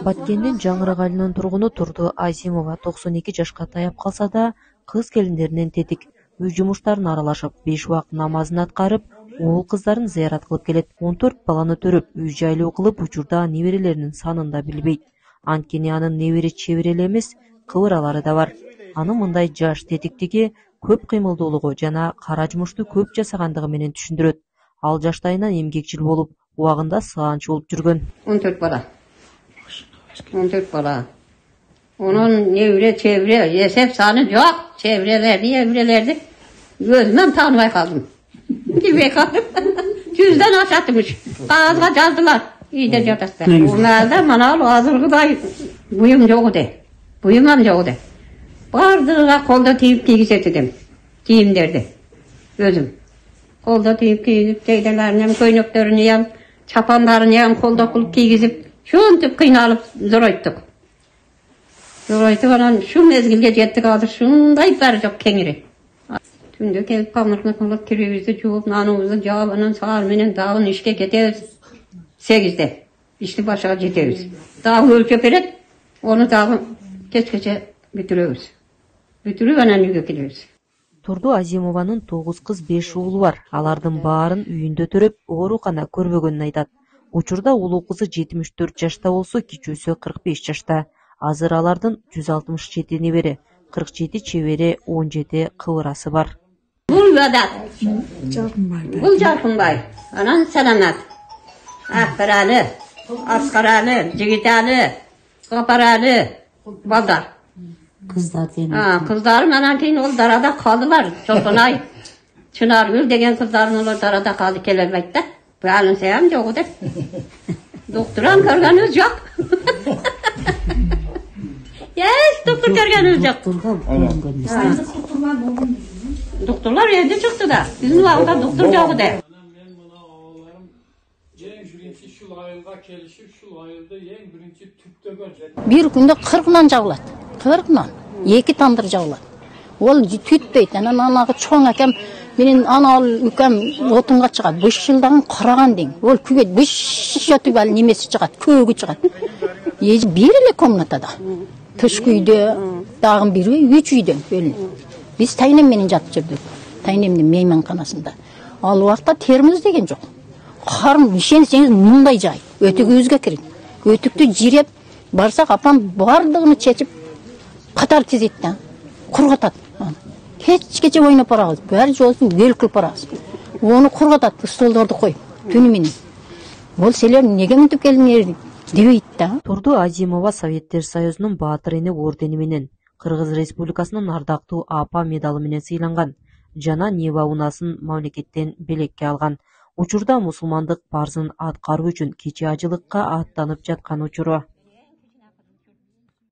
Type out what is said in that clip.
Баткендин Жаңырак айылынын тургуну Турду Азимова 92 жашка таяп калса да, кыз келиндеринен тетик. Үй жумуштарын аралашып, 5 убак намазын аткарып, уул кыздарын зыярат кылып келет. 14 баланы төрөп, үй жайлуу кылып, учурда неберелеринин санын да билбейт. Анткени анын небере чеберели эмес, кыбыралары да бар. Анын мындай жаш тетиктиги көп кыймылдуулугу жана кара жумушту көп жасагандыгы менен түшүндүрөт. Ал жаштайынан эмгекчил болуп, убагында саанчы болуп жүргөн. 14 бала. 14 бала. Onun nevre çevre esep sanı yok. Çevrelerde gözümden tanımay kaldım. Gibi kaldım. Cüzden açatmış. Kağızga yazdılar. İyi de yatasın. Onlarda bana hazırlıkta buyum yok de. Buyumam yok de. Bardığına kolda teyip giygizet dedim. Giyim derdi. Gözüm. Kolda teyip giygizip teydelerine köyneklerini yan, çapanlarını yan kolda kılıp giygizip şuntip kıynalıp zor ettik. Anan şu mezgilge jettik azır şunday bari yok kengiri. Tünde kelip kamarına kılıp kiribizdi juup nanımızı jabının sağır menen dağın işke ketebiz. 8'de. İşte başa jetebiz. Dağı ölçep eret, onu dağı kechkeche бүтүрөбүз. Бүтүрүп анан үйгө келебиз. Турду Азимованын 9 кыз 5 уулу бар. Алардын баарын үйүндө төрөп, оорукана көрбөгөнүн айтат. Учурда улуу кызы 74 жашта болсо, кичүүсү 45 жашта. Азыр алардын 167 небере, 47 чебере, 17 кыбырасы бар. Бул адат. Бул Жаркынбай. Анан Саламат. Акбаралы, Аскаралы, Жигиталы, Капаралы, балдар. Kızlarım anan keyin ol darada kaldılar. Çolpanay, Çınargül degen kızlarım olur darada kaldı kelebekte. Bu alın seyam yok da. Doktoran körgeniz yok. Yes, doktor körgeniz yok. Doktorlar evde çıktı da. Bizim ağda doktor yok da. Bir günde 40'dan jabılат. 40'dan. 2 tandır jabılат. Ol tütpeyt. Ananağı çoğun akam menin anal ükam otunga çıgat. 5 yıldan karagan deň. Ol küget 5 yatı bal nemesi çıgat. Kögü çıgat. Bir ele komnatada. Tışkı üyde, dağın biri 3 üyden bölünüp. Biz tayinem menen jatıp жүрдүk. Taynemdin meymankanasında. Al wagtda termiz degen жок. Karım işenseniz mınday jay. Ötügübüzge kirin. Ötüktü jirep barsak apam bardığını çeçip katar tizitten. Kurgatat. Kechkeche oynap barabыз. Bari jolsun vel kılıp barabыз. Onu kurgatat, stoldordu koyup. Tünümini. Bol seler nege mintip келдиңер дебейт да. Турду Азимова Советтер Союзунун Баатыр эне ордени менен, Кыргыз Республикасынын ардактуу апа медалы менен сыйланган. Жана Нева унасын мамлекеттен белекке алган. Учурда мусулмандык парзын аткаруу үчүн кече ажылыкка аттанып жаткан учуру.